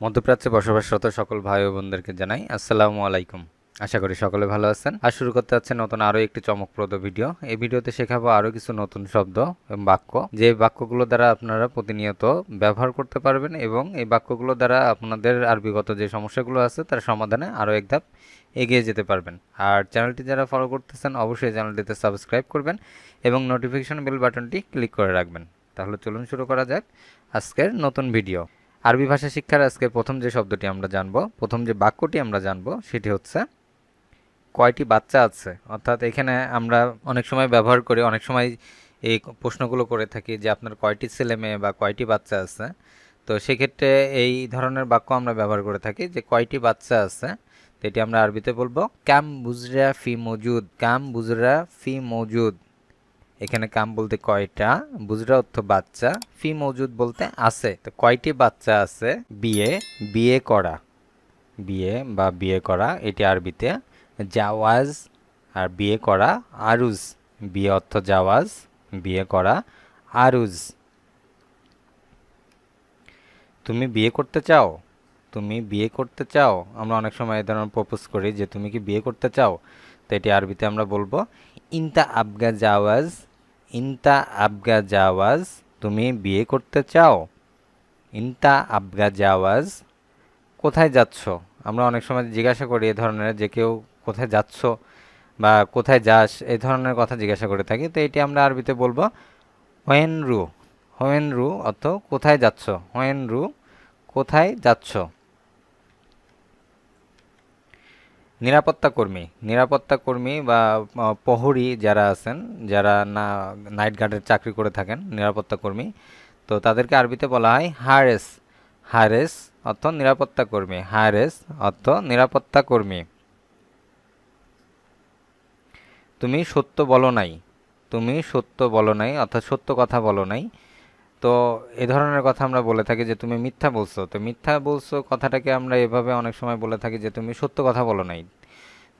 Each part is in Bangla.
মধ্যপ্রাচ্যে বসবাসরত সকল ভাই ও বোনদেরকে জানাই আসসালামু আলাইকুম। আশা করি সকলে ভালো আছেন। আর শুরু করতে যাচ্ছে নতুন আরো একটি চমকপ্রদ ভিডিও। এই ভিডিওতে শেখাবো আরো কিছু নতুন শব্দ এবং বাক্য, যে বাক্যগুলো দ্বারা আপনারা প্রতিনিয়ত ব্যবহার করতে পারবেন এবং এই বাক্যগুলো দ্বারা আপনাদের আরবিগত যে সমস্যাগুলো আছে তার সমাধানে আরো এক ধাপ এগিয়ে যেতে পারবেন। আর চ্যানেলটি যারা ফলো করতেছেন অবশ্যই চ্যানেলটিতে সাবস্ক্রাইব করবেন এবং নোটিফিকেশন বেল বাটনটি ক্লিক করে রাখবেন। তাহলে চলুন শুরু করা যাক আজকের নতুন ভিডিও। আরবি ভাষা শিক্ষার আজকে প্রথম যে শব্দটি আমরা জানবো, প্রথম যে বাক্যটি আমরা জানবো সেটি হচ্ছে কয়টি বাচ্চা আছে। অর্থাৎ এখানে আমরা অনেক সময় ব্যবহার করি, অনেক সময় এই প্রশ্নগুলো করে থাকি যে আপনার কয়টি ছেলে মেয়ে বা কয়টি বাচ্চা আছে। তো সেক্ষেত্রে এই ধরনের বাক্য আমরা ব্যবহার করে থাকি যে কয়টি বাচ্চা আছে। তো এটি আমরা আরবিতে বলবো কাম বুজরা ফি মজুদ, কাম বুজরা ফি মজুদ। এখানে কাম বলতে কয়টা, বুজরা অর্থ বাচ্চা, ফি মৌজুদ বলতে আছে। তো কয়টি বাচ্চা আছে। বিয়ে, বিয়ে করা, বিয়ে বা বিয়ে করা এটি আরবিতে জাওয়াজ। আর বিয়ে করা আরুজ, বিয়ে অর্থ জাওয়াজ, বিয়ে করা আরুজ। তুমি বিয়ে করতে চাও, তুমি বিয়ে করতে চাও। আমরা অনেক সময় এই ধরনের প্রপোজ করি যে তুমি কি বিয়ে করতে চাও। তো এটি আরবিতে আমরা বলবো ইনতা আবগা জাওয়াজ, ইনতা আবগা জাওয়াজ। তুমি বিয়ে করতে চাও। ইনতা আবগা জাওয়াজ। কোথায় যাচ্ছ। আমরা অনেক সময় জিজ্ঞাসা করি এ ধরনের যে কেউ কোথায় যাচ্ছ বা কোথায় যাস, এই ধরনের কথা জিজ্ঞাসা করে থাকি। তো এটি আমরা আরবিতে বলবো হোয়েন রু, হোয়েন রু অর্থ কোথায় যাচ্ছ, হোয়েন রু কোথায় যাচ্ছ। নিরাপত্তা কর্মী, নিরাপত্তা কর্মী বা প্রহরী যারা আছেন, যারা নাইট গার্ডের চাকরি করে থাকেন, নিরাপত্তা কর্মী। তো তাদেরকে আরবিতে বলা হয় হারেস, হারেস অর্থ নিরাপত্তা কর্মী, হারেস অর্থ নিরাপত্তা কর্মী। তুমি সত্য বলো নাই, তুমি সত্য বলো নাই অর্থাৎ সত্য কথা বলো নাই। তো এ ধরনের কথা আমরা বলে থাকি যে তুমি মিথ্যা বলছো। তো মিথ্যা বলছো কথাটাকে আমরা এভাবে অনেক সময় বলে থাকি যে তুমি সত্য কথা বলো নাই।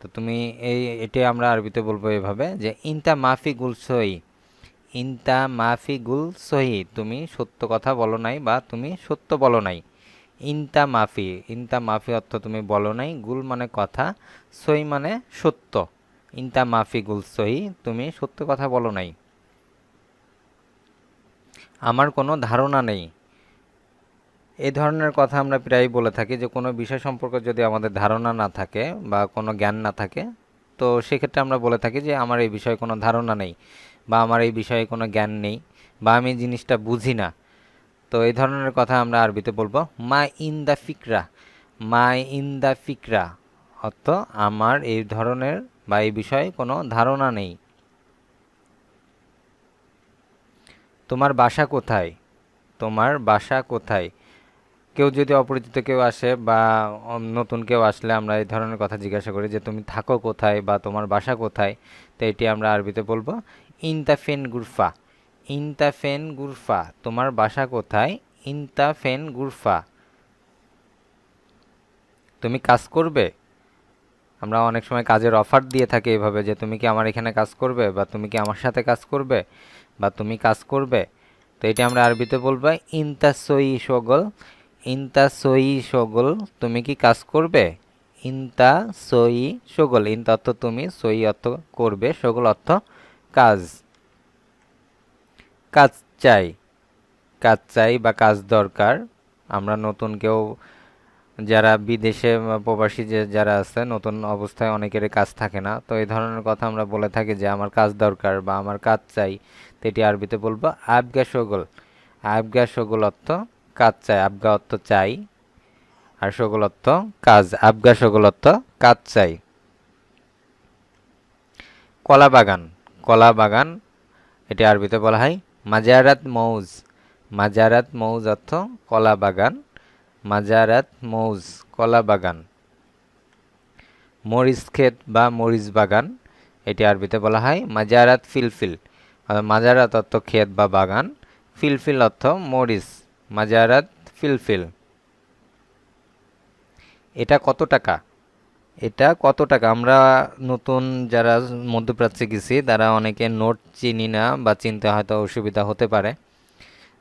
তো তুমি এটি আমরা আরবিতে বলবো এভাবে যে ইনতা মাফি গুল সহি, ইনতা মাফি গুল সহি। তুমি সত্য কথা বলো নাই বা তুমি সত্য বলো নাই। ইনতা মাফি, ইনতা মাফি অর্থ তুমি বলো নাই, গুল মানে কথা, সহি মানে সত্য। ইনতা মাফি গুল সহি, তুমি সত্য কথা বলো নাই। আমার কোনো ধারণা নেই। এই ধরনের কথা আমরা প্রায়ই বলে থাকি যে কোনো বিষয় সম্পর্কে যদি আমাদের ধারণা না থাকে বা কোনো জ্ঞান না থাকে, তো সেক্ষেত্রে আমরা বলে থাকি যে আমার এই বিষয়ে কোনো ধারণা নেই বা আমার এই বিষয়ে কোনো জ্ঞান নেই বা আমি জিনিসটা বুঝি না। তো এই ধরনের কথা আমরা আরবিতে বলবো মা ইন দ্য ফিকরা, মা ইন দ্য ফিকরা অর্থ আমার এই ধরনের বা এই বিষয়ে কোনো ধারণা নেই। তোমার বাসা কোথায়, তোমার বাসা কোথায়। কেউ যদি অপরিচিত কেউ আসে বা নতুন কেউ আসলে আমরা এই ধরনের কথা জিজ্ঞাসা করি যে তুমি থাকো কোথায় বা তোমার বাসা কোথায়। তো এটি আমরা আরবিতে বলবো ইনতা ফেন গুরফা, ইনতা ফেন গুরফা। তোমার বাসা কোথায়, ইনতা ফেন গুরফা। তুমি কাজ করবে। আমরা অনেক সময় কাজের অফার দিয়ে থাকি এভাবে যে তুমি কি আমার এখানে কাজ করবে বা তুমি কি আমার সাথে কাজ করবে বা তুমি কাজ করবে। তো এটি আমরা আরবিতে বলবো ইনতা সই শগল, ইনতা সই শগল। তুমি কি কাজ করবে। ইনতা সই শগল, ইনতা অর্থ তুমি, সই অর্থ করবে, শগল অর্থ কাজ। কাজ চাই, কাজ চাই বা কাজ দরকার। আমরা নতুন কেউ যারা বিদেশে প্রবাসী যারা আছে, নতুন অবস্থায় অনেকেরই কাজ থাকে না। তো এই ধরনের কথা আমরা বলে থাকি যে আমার কাজ দরকার বা আমার কাজ চাই। তো এটি আরবিতে বলবো আবগা শগল, আবগা শগল অর্থ কাজ চাই, আবগা অর্থ চাই আর শগল অর্থ কাজ, আবগা শগল অর্থ কাজ চাই। কলা বাগান, কলা বাগান এটি আরবিতে বলা হয় মাজারাত মৌজ, মাজারাত মৌজ অর্থ কলা বাগান, মাজারাত মৌজ কলা বাগান। মরিচ ক্ষেত বা মরিচ বাগান এটি আরবিতে বলা হয় মাজারাত ফিলফিল। মাজারাত অর্থ ক্ষেত বা বাগান, ফিলফিল অর্থ মরিচ, মাজারাত ফিলফিল। এটা কত টাকা, এটা কত টাকা। আমরা নতুন যারা মধ্যপ্রাচ্যে গেছি তারা অনেকে নোট চিনি না বা চিনতে হয়তো অসুবিধা হতে পারে।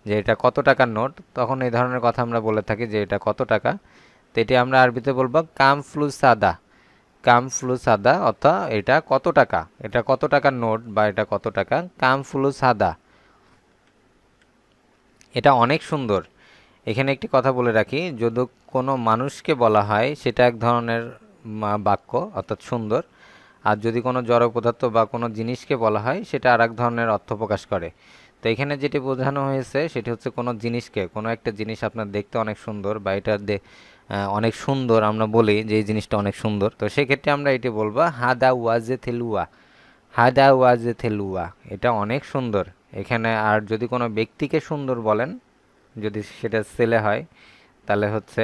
যে এটা কত টাকার নোট, তখন এই ধরনের কথা আমরা বলে থাকি যে এটা কত টাকা। তো এটি আমরা আরবিতে বলবো কাম ফ্লু সাদা, কাম ফ্লু সাদা, অর্থাৎ এটা কত টাকা, এটা কত টাকার নোট বা এটা কত টাকা, কাম ফ্লু সাদা। এটা অনেক সুন্দর। এখানে একটি কথা বলে রাখি, যদি কোনো মানুষকে বলা হয় সেটা এক ধরনের বাক্য অর্থাৎ সুন্দর, আর যদি কোনো জড় পদার্থ বা কোনো জিনিসকে বলা হয় সেটা আর এক ধরনের অর্থ প্রকাশ করে। তো এখানে যেটি বোঝানো হয়েছে সেটি হচ্ছে কোনো জিনিসকে, কোনো একটা জিনিস আপনার দেখতে অনেক সুন্দর বা এটা অনেক সুন্দর, আমরা বলি যে এই জিনিসটা অনেক সুন্দর, তো সেক্ষেত্রে আমরা এটি বলবো হাদা ওয়াজে থেলুয়া, হাদা ওয়াজে থেলুয়া, এটা অনেক সুন্দর। এখানে আর যদি কোনো ব্যক্তিকে সুন্দর বলেন, যদি সেটা ছেলে হয় তাহলে হচ্ছে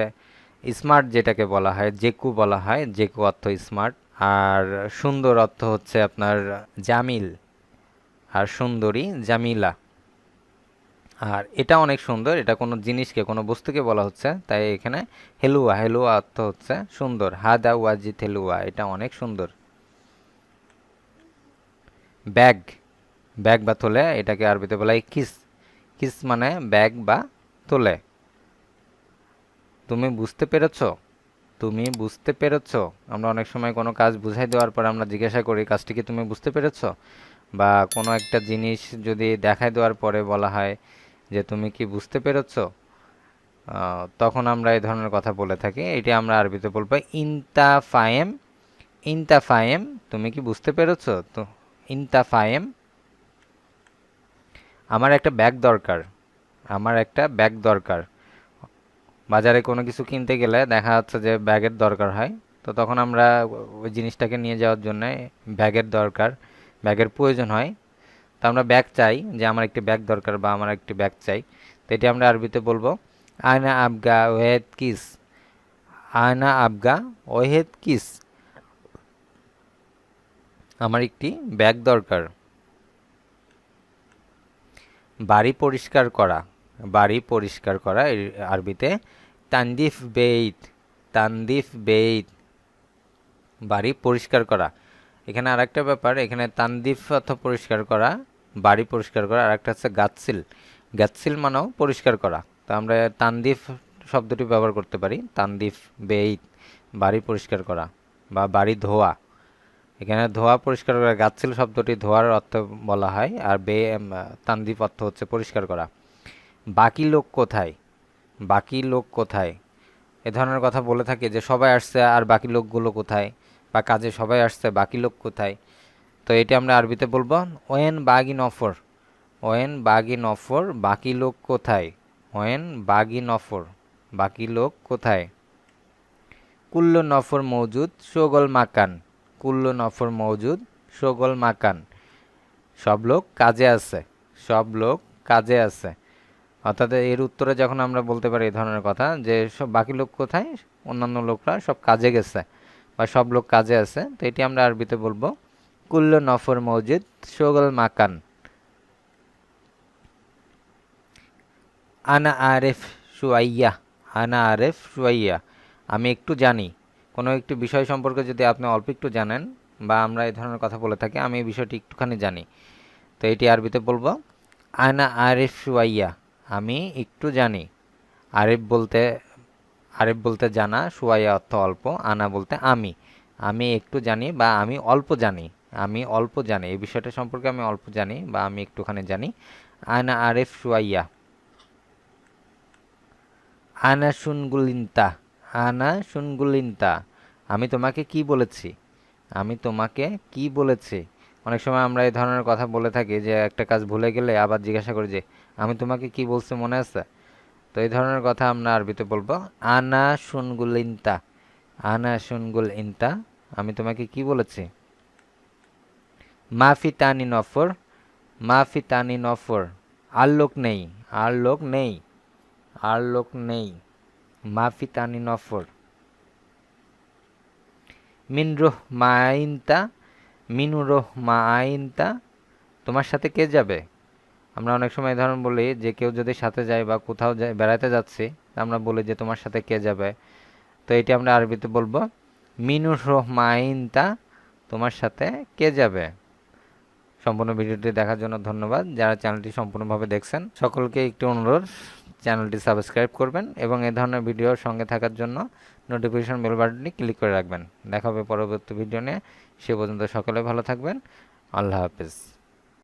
স্মার্ট, যেটাকে বলা হয় জেকু বলা হয়, জেকু অর্থ স্মার্ট, আর সুন্দর অর্থ হচ্ছে আপনার জামিল, আর সুন্দরী জামিলা। আর এটা অনেক সুন্দর, এটা কোনো জিনিসকে, কোনো বস্তুকে বলা হচ্ছে, তাই এখানে হেলুয়া, হেলুয়া অর্থ হচ্ছে সুন্দর, হাদা ওয়াজিদ হেলুয়া, এটা অনেক সুন্দর। ব্যাগ, ব্যাগ বা থলে, এটাকে আরবিতে বলা হয় কিস, কিস মানে ব্যাগ বা থলে। তুমি বুঝতে পেরেছো, তুমি বুঝতে পেরেছো, আমরা অনেক সময় কোনো কাজ বুঝাই দেওয়ার পর আমরা জিজ্ঞাসা করি কাজটি কি তুমি বুঝতে পেরেছো, বা কোনো একটা জিনিস যদি দেখাই দেওয়ার পরে বলা হয় যে তুমি কি বুঝতে পেরেছো, তখন আমরা এই ধরনের কথা বলে থাকি। এটি আমরা আরবিতে বলবো ইনতা ফায়েম, ইনতা ফায়েম, তুমি কি বুঝতে পেরেছো, তো ইনতা ফায়েম। আমার একটা ব্যাগ দরকার, আমার একটা ব্যাগ দরকার, বাজারে কোনো কিছু কিনতে গেলে দেখা যাচ্ছে যে ব্যাগের দরকার হয়, তো তখন আমরা ওই জিনিসটাকে নিয়ে যাওয়ার জন্য ব্যাগের দরকার, ব্যাগের প্রয়োজন হয়, তো আমরা ব্যাগ চাই, যে আমার একটি ব্যাগ দরকার বা আমার একটি ব্যাগ চাই, তো এটি আমরা আরবিতে বলবো আয়না আবগা ওয়েদ কিস, আয়না আবগা ওয়েদ কিস, আমার একটি ব্যাগ দরকার। বাড়ি পরিষ্কার করা, বাড়ি পরিষ্কার করা এর আরবিতে তানদিফ বেইত, তানদিফ বেইত, বাড়ি পরিষ্কার করা। এখানে আরেকটা ব্যাপার, এখানে তানদিফ অর্থ পরিষ্কার করা, বাড়ি পরিষ্কার করা, আর একটা হচ্ছে গাতসিল, গাতসিল মানেও পরিষ্কার করা, তো আমরা তানদিফ শব্দটি ব্যবহার করতে পারি, তানদিফ বেইত, বাড়ি পরিষ্কার করা বা বাড়ি ধোয়া। এখানে ধোয়া পরিষ্কার করা, গাতসিল শব্দটি ধোয়ার অর্থ বলা হয়, আর তানদিফ অর্থ হচ্ছে পরিষ্কার করা। বাকি লোক কোথায়, বাকি লোক কোথায়, এ ধরনের কথা বলে থাকে যে সবাই আসছে আর বাকি লোকগুলো কোথায়, বা কাজে সবাই আসছে বাকি লোক কোথায়, তো এটি আমরা আরবিতে বলবো ওয়েন বাগি নফর, ওয়েন বাগি নফর, বাকি লোক কোথায়, ওয়েন বাগি নফর, বাকি লোক কোথায়। কুল্লু নফর মৌজুদ শোগল মাকান, কুল্লু নফর মৌজুদ শোগল মাকান, সব লোক কাজে আছে, সব লোক কাজে আছে, অর্থাৎ এর উত্তরে যখন আমরা বলতে পারি এই ধরনের কথা যে সব বাকি লোক কোথায়, অন্যান্য লোকরা সব কাজে গেছে বা সব লোক কাজে আছে, তো এটি আমরা আরবিতে বলবো কুল্লু নফর মৌজুদ শোগল মাকান। আনা আরেফ শুয়াইয়া, আনা আরেফ শুয়াইয়া, আমি একটু জানি, কোনো একটি বিষয় সম্পর্কে যদি আপনি অল্প একটু জানেন, বা আমরা এই ধরনের কথা বলে থাকি আমি এই বিষয়টি একটুখানি জানি, তো এটি আরবিতে বলবো আনা আরেফ শুয়াইয়া, আমি একটু জানি। আরিফ বলতে, আরিফ বলতে জানা, শুয়াইয়া অর্থ অল্প, আনা বলতে আমি, আমি একটু জানি বা আমি অল্প জানি, আমি অল্প জানি, এই বিষয়টা সম্পর্কে আমি অল্প জানি বা আমি একটুখানি জানি। আনা আরিফ শুয়াইয়া। আনা শুনগুলিন্তা, আনা শুনগুলিন্তা, আমি তোমাকে কি বলেছি, আমি তোমাকে কি বলেছি। অনেক সময় আমরা এই ধরনের কথা বলে থাকি যে একটা কাজ ভুলে গেলে আবার জিজ্ঞাসা করি যে আমি তোমাকে কি বলছি মনে আছে, তো এই ধরনের কথা আমরা আরবিতে বলবো আনা শুনগুল ইনতা, আনা শুনগুল ইনতা, আমি তোমাকে কি বলেছি। মাফি তানি নফর, মাফি তানি নফর, আর লোক নেই, আর লোক নেই, আর লোক নেই, মাফি তানি নফর। মিনরুহ মাইনতা, মিনুরুহ মাইনতা, তোমার সাথে কে যাবে। আমরা অনেক সময় এই ধরনের বলি যে কেউ যদি সাথে যায় বা কোথাও যায় বেড়াতে যাচ্ছি, আমরা বলি যে তোমার সাথে কে যাবে, তো এটি আমরা আরবিতে বলবো মিনুর রহমাইনতা, তোমার সাথে কে যাবে। সম্পূর্ণ ভিডিওটি দেখার জন্য ধন্যবাদ। যারা চ্যানেলটি সম্পূর্ণভাবে দেখছেন সকলকে একটু অনুরোধ, চ্যানেলটি সাবস্ক্রাইব করবেন এবং এই ধরনের ভিডিওর সঙ্গে থাকার জন্য নোটিফিকেশন বেল বাটনটি ক্লিক করে রাখবেন। দেখা হবে পরবর্তী ভিডিও নিয়ে। সে পর্যন্ত সকলে ভালো থাকবেন। আল্লাহ হাফেজ।